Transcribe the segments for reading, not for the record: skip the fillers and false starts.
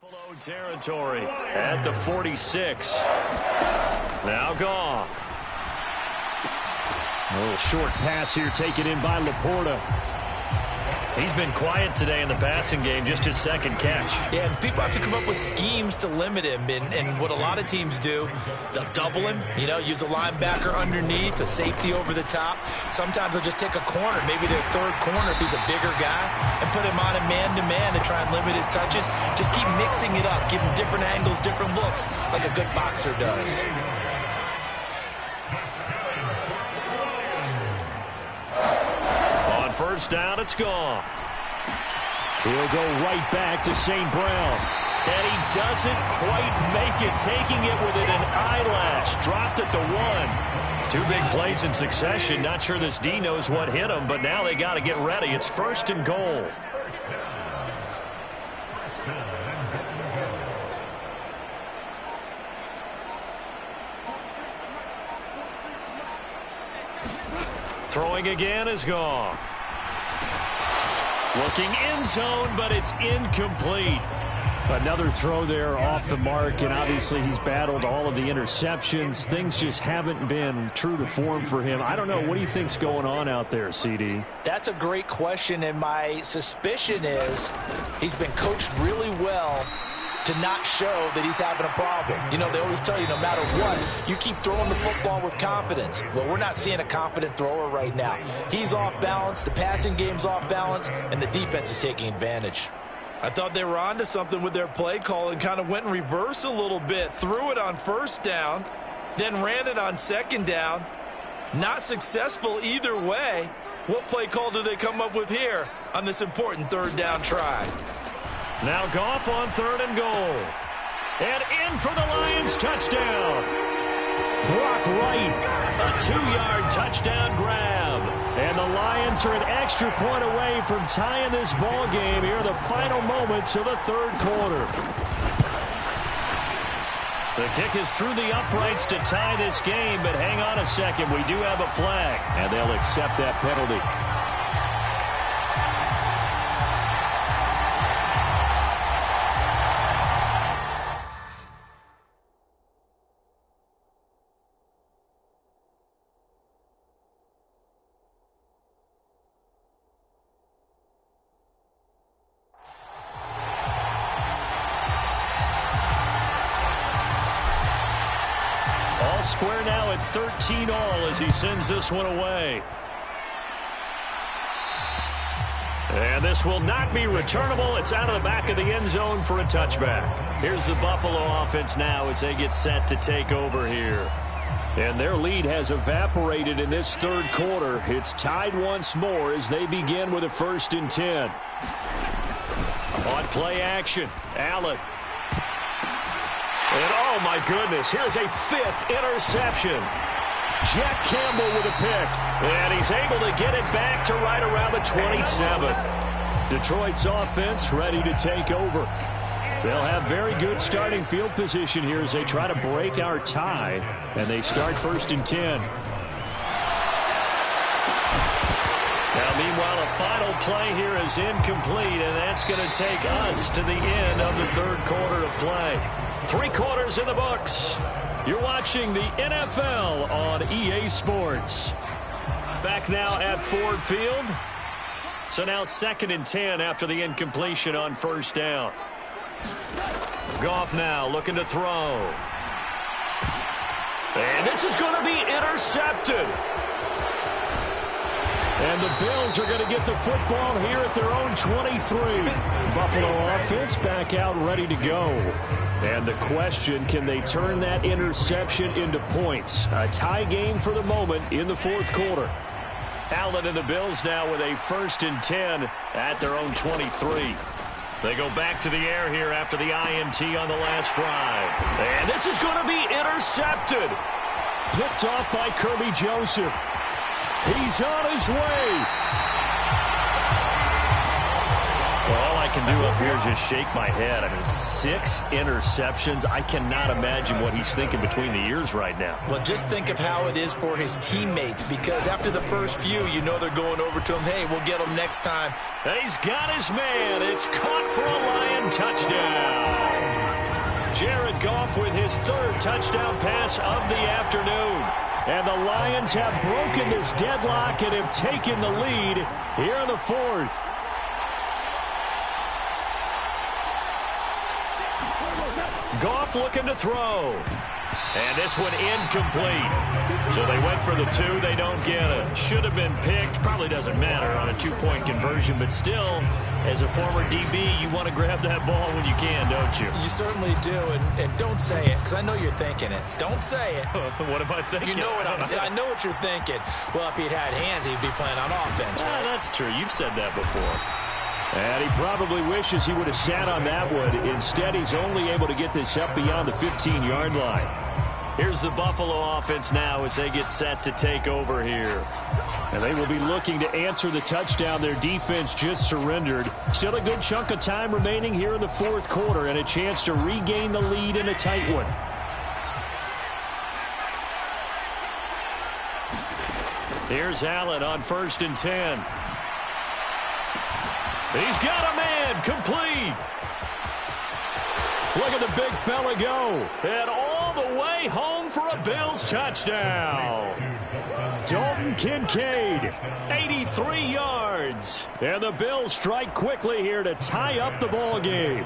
Buffalo territory at the 46. Now Goff. A little short pass here taken in by Laporta. He's been quiet today in the passing game, just his second catch. Yeah, and people have to come up with schemes to limit him. And what a lot of teams do, they'll double him, use a linebacker underneath, a safety over the top. Sometimes they'll just take a corner, maybe their third corner if he's a bigger guy, and put him on a man-to-man to try and limit his touches. Just keep mixing it up, give him different angles, different looks, like a good boxer does. First down, it's Goff. He'll go right back to St. Brown. And he doesn't quite make it, taking it within an eyelash. Dropped at the 1. 2 big plays in succession. Not sure this D knows what hit him, but now they got to get ready. It's 1st and goal. Throwing again is Goff. Looking end zone, but it's incomplete. Another throw there off the mark, and obviously he's battled all of the interceptions. Things just haven't been true to form for him. I don't know. What do you think's going on out there, CD? That's a great question, and my suspicion is he's been coached really well to not show that he's having a problem. They always tell you no matter what, you keep throwing the football with confidence. Well, we're not seeing a confident thrower right now. He's off balance, the passing game's off balance, and the defense is taking advantage. I thought they were onto something with their play call and kind of went in reverse a little bit. Threw it on first down, then ran it on second down. Not successful either way. What play call do they come up with here on this important third down try? Now Goff on 3rd and goal. And in for the Lions touchdown. Brock Wright, a 2-yard touchdown grab. And the Lions are an extra point away from tying this ball game here in the final moments of the 3rd quarter. The kick is through the uprights to tie this game, but hang on a second. We do have a flag, and they'll accept that penalty. Square now at 13 all as he sends this one away. And this will not be returnable. It's out of the back of the end zone for a touchback. Here's the Buffalo offense now as they get set to take over here. And their lead has evaporated in this 3rd quarter. It's tied once more as they begin with a 1st and 10. On play action, Allen. And oh my goodness, here's a 5th interception. Jack Campbell with a pick. And he's able to get it back to right around the 27. Detroit's offense ready to take over. They'll have very good starting field position here as they try to break our tie. And they start 1st and 10. Now, meanwhile, a final play here is incomplete, and that's going to take us to the end of the 3rd quarter of play. 3 quarters in the books. You're watching the NFL on EA Sports. Back now at Ford Field. So now 2nd and 10 after the incompletion on 1st down. Goff now looking to throw. And this is going to be intercepted. And the Bills are going to get the football here at their own 23. Buffalo offense back out ready to go. And the question, can they turn that interception into points? A tie game for the moment in the 4th quarter. Allen and the Bills now with a 1st and 10 at their own 23. They go back to the air here after the INT on the last drive. And this is going to be intercepted. Picked off by Kirby Joseph. He's on his way. All I can do up here is just shake my head. I mean, 6 interceptions. I cannot imagine what he's thinking between the ears right now. Well, just think of how it is for his teammates, because after the first few, you know they're going over to him. Hey, we'll get him next time. And he's got his man. It's caught for a Lion touchdown. Jared Goff with his third touchdown pass of the afternoon. And the Lions have broken this deadlock and have taken the lead here in the fourth. Goff looking to throw. And this one incomplete. So they went for the two. They don't get it. Should have been picked. Probably doesn't matter on a two-point conversion. But still, as a former DB, you want to grab that ball when you can, don't you? You certainly do. And don't say it, because I know you're thinking it. Don't say it. What am I thinking? You know what I know what you're thinking. Well, if he'd had hands, he'd be playing on offense. Right? That's true. You've said that before. And he probably wishes he would have sat on that one. Instead, he's only able to get this up beyond the 15-yard line. Here's the Buffalo offense now as they get set to take over here. And they will be looking to answer the touchdown their defense just surrendered. Still a good chunk of time remaining here in the fourth quarter and a chance to regain the lead in a tight one. Here's Allen on 1st and 10. He's got a man, complete. Look at the big fella go. And all the way home for a Bills touchdown. Dalton Kincaid, 83 yards. And the Bills strike quickly here to tie up the ball game.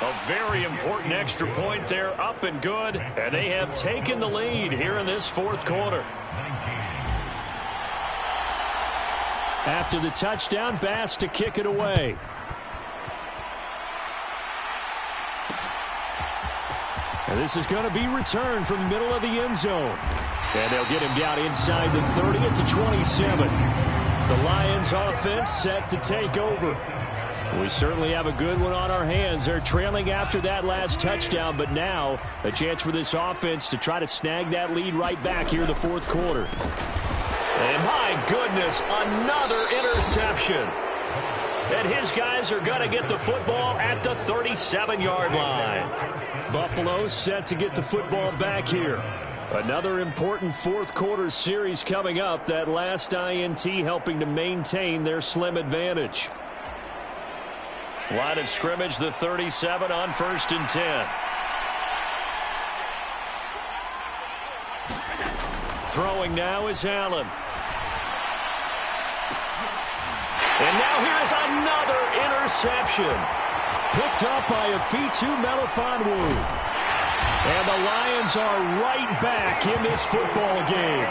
A very important extra point there, up and good. And they have taken the lead here in this fourth quarter. After the touchdown, Bass to kick it away. And this is going to be returned from the middle of the end zone. And they'll get him down inside the 30 at the 27. The Lions offense set to take over. We certainly have a good one on our hands. They're trailing after that last touchdown, but now a chance for this offense to try to snag that lead right back here in the fourth quarter. And my goodness, another interception. And his guys are going to get the football at the 37-yard line. Buffalo set to get the football back here. Another important fourth quarter series coming up. That last INT helping to maintain their slim advantage. Line of scrimmage, the 37 on 1st and 10. Throwing now is Allen. And now here's another interception. Picked up by Afitu Melifonwu. And the Lions are right back in this football game.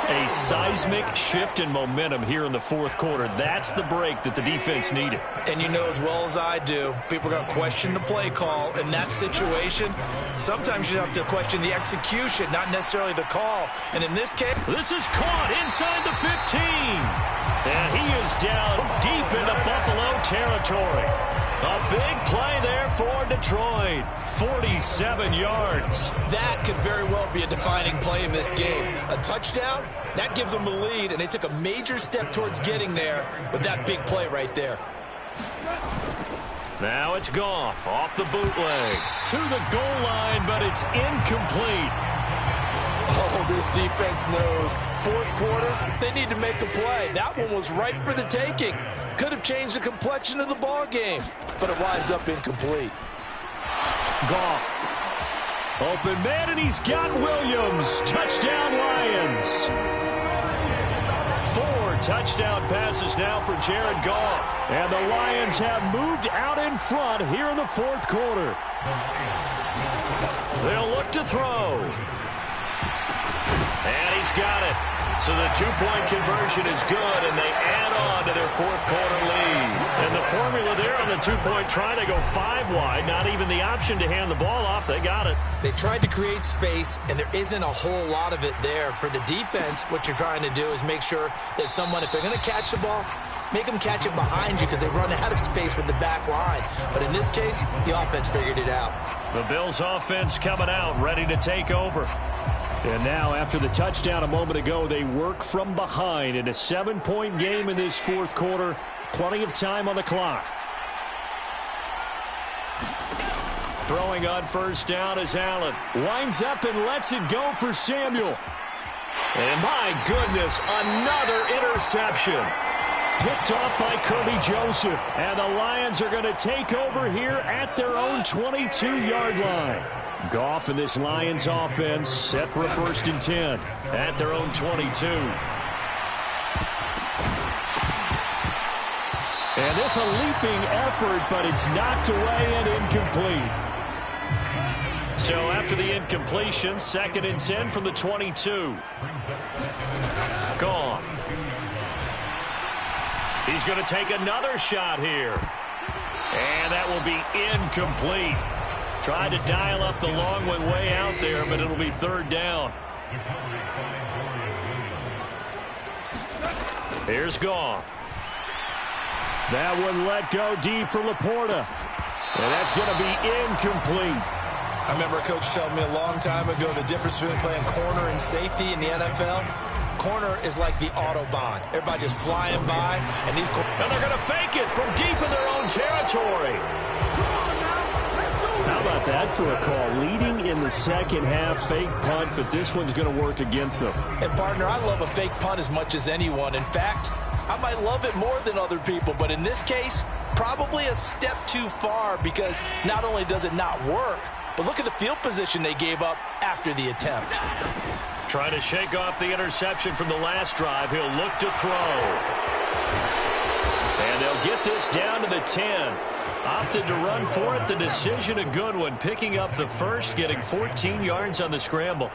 A seismic shift in momentum here in the fourth quarter. That's the break that the defense needed. And you know as well as I do, people are going to question the play call in that situation. Sometimes you have to question the execution, not necessarily the call. And in this case, this is caught inside the 15. And he is down deep into Buffalo territory. A big play there for Detroit. 47 yards. That could very well be a defining play in this game. A touchdown, that gives them the lead, and they took a major step towards getting there with that big play right there. Now it's Goff off the bootleg to the goal line, but it's incomplete. Oh, this defense knows. Fourth quarter, they need to make a play. That one was right for the taking. Could have changed the complexion of the ball game, but it winds up incomplete. Goff. Open man, and he's got Williams. Touchdown, Lions. 4 touchdown passes now for Jared Goff. And the Lions have moved out in front here in the fourth quarter. They'll look to throw. And he's got it. So the two-point conversion is good, and they add on to their fourth quarter lead. And the formula there on the two-point, trying to go 5 wide, not even the option to hand the ball off. They got it. They tried to create space, and there isn't a whole lot of it there. For the defense, what you're trying to do is make sure that someone, if they're going to catch the ball, make them catch it behind you because they run out of space with the back line. But in this case, the offense figured it out. The Bills offense coming out, ready to take over. And now, after the touchdown a moment ago, they work from behind in a 7-point game in this fourth quarter. Plenty of time on the clock. Throwing on first down is Allen. Winds up and lets it go for Samuel. And my goodness, another interception. Picked off by Kirby Joseph. And the Lions are going to take over here at their own 22-yard line. Goff and this Lions offense set for a 1st and 10 at their own 22. And this a leaping effort, but it's knocked away and incomplete. So after the incompletion, 2nd and 10 from the 22. Gone. He's going to take another shot here. And that will be incomplete. Tried to dial up the long one way out there, but it'll be 3rd down. Here's Goff. That one let go deep for Laporta. And that's going to be incomplete. I remember a coach telling me a long time ago the difference between playing corner and safety in the NFL. Corner is like the Autobahn. Everybody just flying by, and these. And they're going to fake it from deep in their own territory. How about that for a call? Leading in the second half, fake punt, but this one's going to work against them. And, partner, I love a fake punt as much as anyone. In fact, I might love it more than other people, but in this case, probably a step too far because not only does it not work, but look at the field position they gave up after the attempt. Trying to shake off the interception from the last drive. He'll look to throw. And they'll get this down to the 10. Opted to run for it. The decision a good one. Picking up the first, getting 14 yards on the scramble.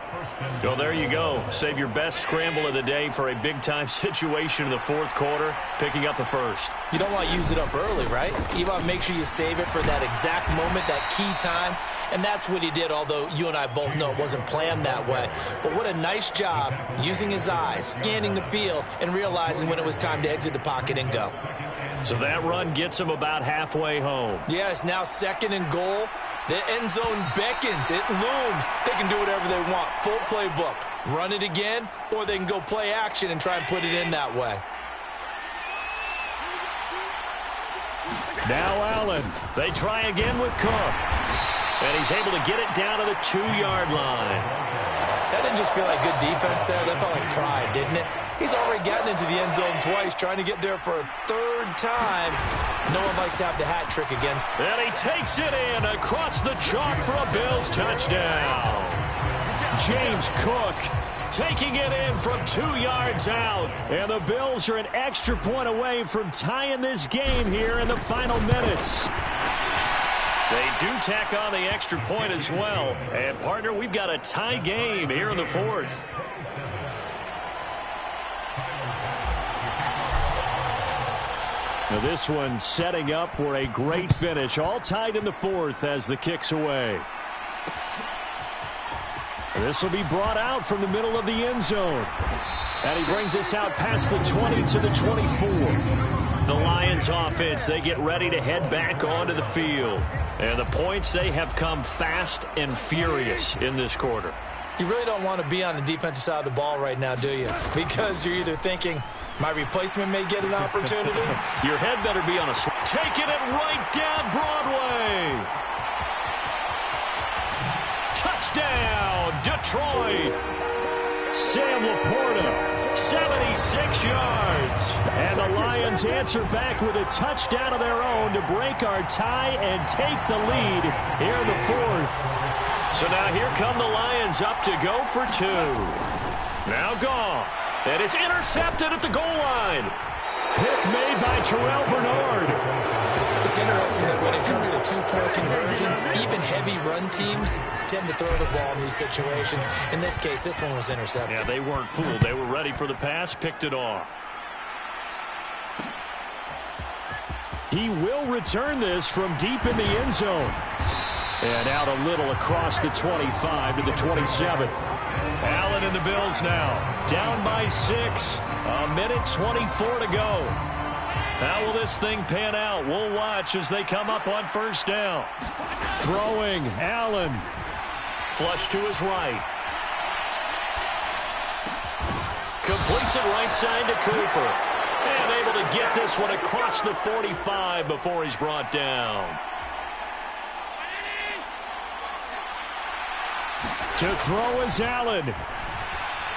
So there you go. Save your best scramble of the day for a big-time situation in the 4th quarter. Picking up the first. You don't want to use it up early, right? You want to make sure you save it for that exact moment, that key time. And that's what he did, although you and I both know it wasn't planned that way. But what a nice job using his eyes, scanning the field, and realizing when it was time to exit the pocket and go. So that run gets him about halfway home. Yeah, it's now 2nd and goal. The end zone beckons. It looms. They can do whatever they want. Full playbook. Run it again, or they can go play action and try and put it in that way. Now Allen. They try again with Cook. And he's able to get it down to the 2-yard line. That didn't just feel like good defense there. That felt like pride, didn't it? He's already gotten into the end zone twice, trying to get there for a 3rd time. No one likes to have the hat trick against. And he takes it in across the chalk for a Bills touchdown. James Cook taking it in from 2 yards out. And the Bills are an extra point away from tying this game here in the final minutes. They do tack on the extra point as well. And, partner, we've got a tie game here in the 4th. Now this one setting up for a great finish. All tied in the 4th as the kick's away. This will be brought out from the middle of the end zone. And he brings us out past the 20 to the 24. The Lions offense, they get ready to head back onto the field. And the points, they have come fast and furious in this quarter. You really don't want to be on the defensive side of the ball right now, do you? Because you're either thinking, my replacement may get an opportunity. Your head better be on a swing. Taking it right down Broadway. Touchdown, Detroit. Sam Laporta, 76 yards. And the Lions answer back with a touchdown of their own to break our tie and take the lead here in the 4th. So now here come the Lions up to go for 2. Now Goff. And it's intercepted at the goal line. Pick made by Terrell Bernard. It's interesting that when it comes to 2-point conversions, even heavy run teams tend to throw the ball in these situations. In this case, this one was intercepted. Yeah, they weren't fooled. They were ready for the pass, picked it off. He will return this from deep in the end zone. And out a little across the 25 to the 27. Allen and the Bills now. Down by 6. A minute 24 to go. How will this thing pan out? We'll watch as they come up on 1st down. Throwing, Allen. Flush to his right. Completes it right side to Cooper. And able to get this one across the 45 before he's brought down. To throw is Allen.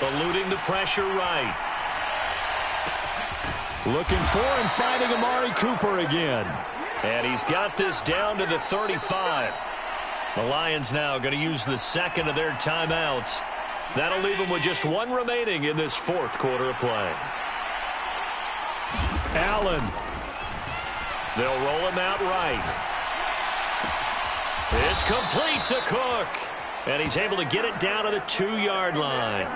Eluding the pressure right. Looking for and finding Amari Cooper again. And he's got this down to the 35. The Lions now going to use the second of their timeouts. That'll leave them with just one remaining in this fourth quarter of play. Allen. They'll roll him out right. It's complete to Cook. And he's able to get it down to the 2-yard line.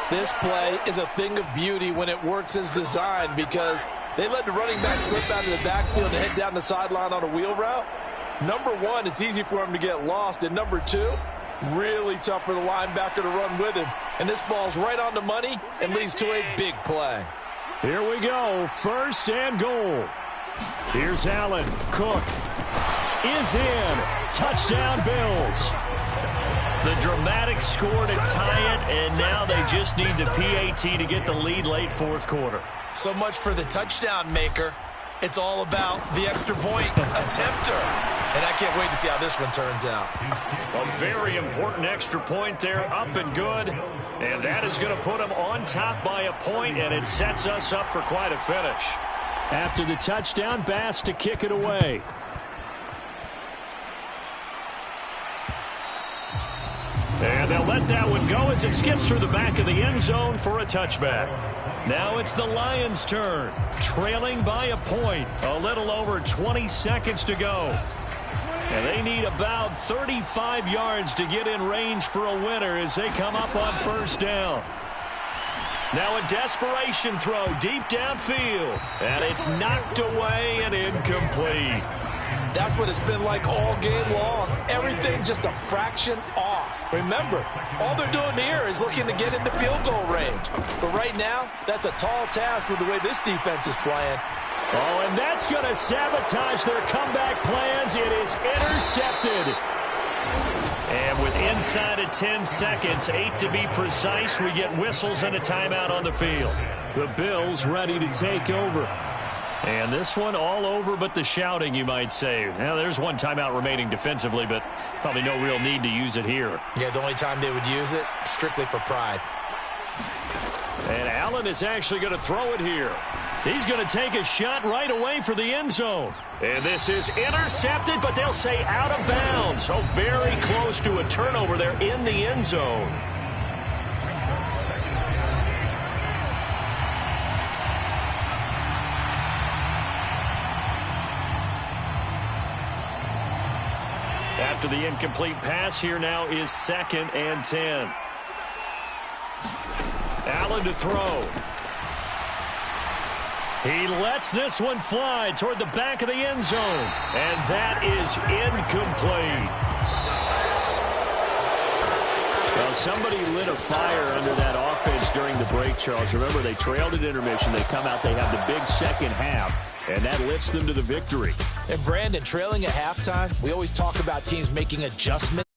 This play is a thing of beauty when it works as designed because they let the running back slip out of the backfield and head down the sideline on a wheel route. Number one, it's easy for him to get lost. And number two, really tough for the linebacker to run with him. And this ball's right on the money and leads to a big play. Here we go. First and goal. Here's Allen. Cook is in. Touchdown, Bills. The dramatic score to tie it, and now they just need the PAT to get the lead late fourth quarter. So much for the touchdown maker. It's all about the extra point attempter. And I can't wait to see how this one turns out. A very important extra point there, up and good. And that is going to put them on top by a point, and it sets us up for quite a finish. After the touchdown, Bass to kick it away. And they'll let that one go as it skips through the back of the end zone for a touchback. Now it's the Lions' turn, trailing by a point. A little over 20 seconds to go. And they need about 35 yards to get in range for a winner as they come up on first down. Now a desperation throw deep downfield. And it's knocked away and incomplete. That's what it's been like all game long. Everything just a fraction off. Remember, all they're doing here is looking to get into field goal range. But right now, that's a tall task with the way this defense is playing. Oh, and that's going to sabotage their comeback plans. It is intercepted. And with inside of 10 seconds, 8 to be precise, we get whistles and a timeout on the field. The Bills ready to take over. And this one all over but the shouting, you might say. Now, there's one timeout remaining defensively, but probably no real need to use it here. Yeah, the only time they would use it, strictly for pride. And Allen is actually going to throw it here. He's going to take a shot right away for the end zone. And this is intercepted, but they'll say out of bounds. So very close to a turnover there in the end zone. After the incomplete pass, here now is 2nd and 10. Allen to throw. He lets this one fly toward the back of the end zone. And that is incomplete. Well, somebody lit a fire under that offense during the break, Charles. Remember, they trailed at intermission. They come out, they have the big second half. And that lifts them to the victory. And Brandon, trailing at halftime, we always talk about teams making adjustments.